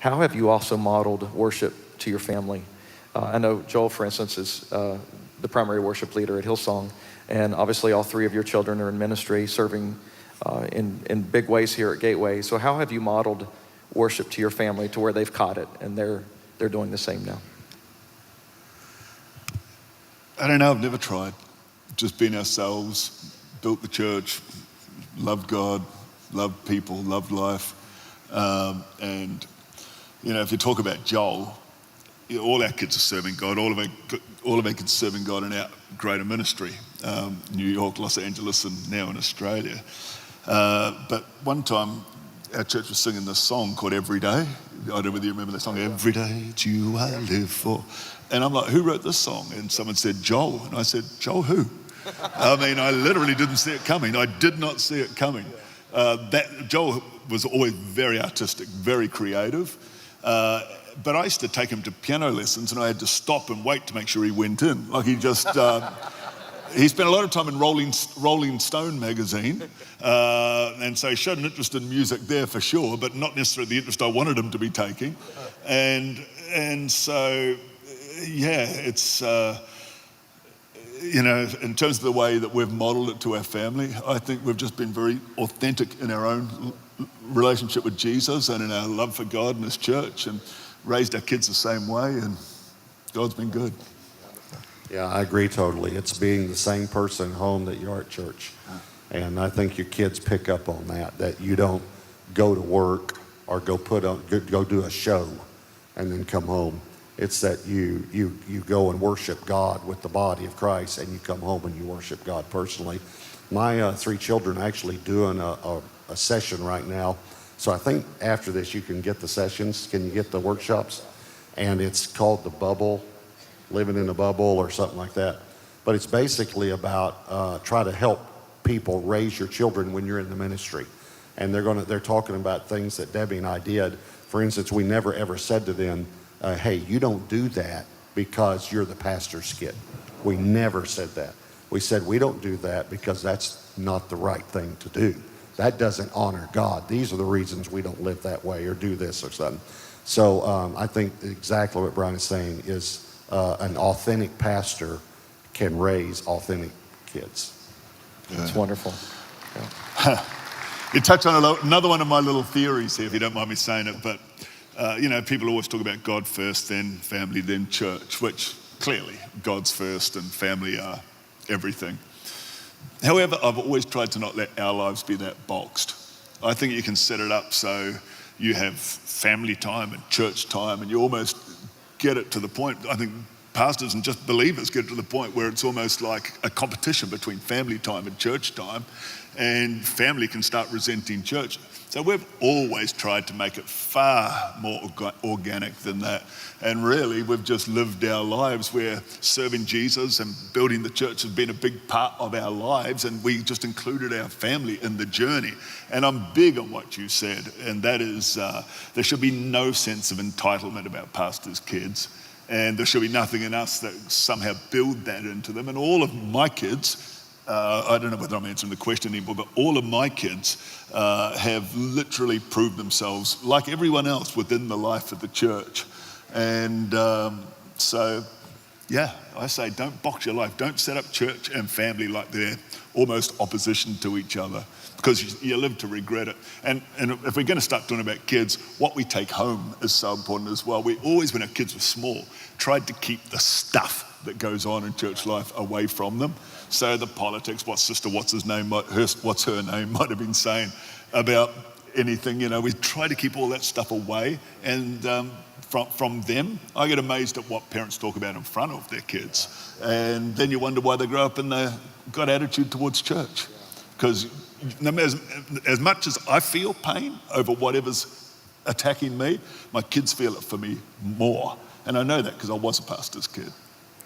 how have you also modeled worship to your family? I know Joel, for instance, is the primary worship leader at Hillsong, and obviously all three of your children are in ministry, serving in big ways here at Gateway. So how have you modeled worship to your family to where they've caught it and they're doing the same now? I don't know, I've never tried. Just been ourselves, built the church, loved God, loved people, loved life. And, you know, if you talk about Joel, you know, all our kids are serving God, all of our kids are serving God in our greater ministry, New York, Los Angeles, and now in Australia. But one time, our church was singing this song called Every Day. I don't know whether you remember that song, Every Day it's you I live for. And I'm like, who wrote this song? And someone said, Joel. And I said, Joel who? I mean, I literally didn't see it coming. I did not see it coming. Joel was always very artistic, very creative. But I used to take him to piano lessons and I had to stop and wait to make sure he went in. Like he just, he spent a lot of time in Rolling Stone magazine. And so he showed an interest in music there for sure, but not necessarily the interest I wanted him to be taking. And so, yeah, it's, you know, in terms of the way that we've modeled it to our family, I think we've just been very authentic in our own relationship with Jesus and in our love for God and His church, and raised our kids the same way, and God's been good. Yeah, I agree totally. It's being the same person at home that you are at church. And I think your kids pick up on that you don't go to work or go do a show and then come home. It's that you go and worship God with the body of Christ, and you come home and you worship God personally. My three children are actually doing a session right now. So I think after this you can get the sessions. Can you get the workshops? And it's called The Bubble, Living in a Bubble or something like that. But it's basically about try to help people raise your children when you're in the ministry. And they're talking about things that Debbie and I did. For instance, we never ever said to them, hey, you don't do that because you're the pastor's kid. We never said that. We said we don't do that because that's not the right thing to do. That doesn't honor God. These are the reasons we don't live that way or do this or something. So I think exactly what Brian is saying is an authentic pastor can raise authentic kids. That's wonderful. Yeah. You touch on another one of my little theories here, if you don't mind me saying it, but you know, people always talk about God first, then family, then church, which clearly God's first and family are everything. However, I've always tried to not let our lives be that boxed. I think you can set it up so you have family time and church time, and you almost get it to the point, I think pastors and just believers get to the point where it's almost like a competition between family time and church time, and family can start resenting church. So we've always tried to make it far more organic than that. And really, we've just lived our lives where serving Jesus and building the church has been a big part of our lives, and we just included our family in the journey. And I'm big on what you said, and that is there should be no sense of entitlement about pastors' kids. And there should be nothing in us that somehow build that into them. And all of my kids, I don't know whether I'm answering the question anymore, but all of my kids have literally proved themselves, like everyone else, within the life of the church. And so, yeah, I say don't box your life. Don't set up church and family like they're almost opposition to each other, because you live to regret it. And if we're going to start talking about kids, what we take home is so important as well. We always, when our kids were small, tried to keep the stuff that goes on in church life away from them. So the politics, what's her name might have been saying about anything, you know, we try to keep all that stuff away. And from them, I get amazed at what parents talk about in front of their kids. And then you wonder why they grow up and they've got attitude towards church. Because as much as I feel pain over whatever's attacking me, my kids feel it for me more. And I know that because I was a pastor's kid.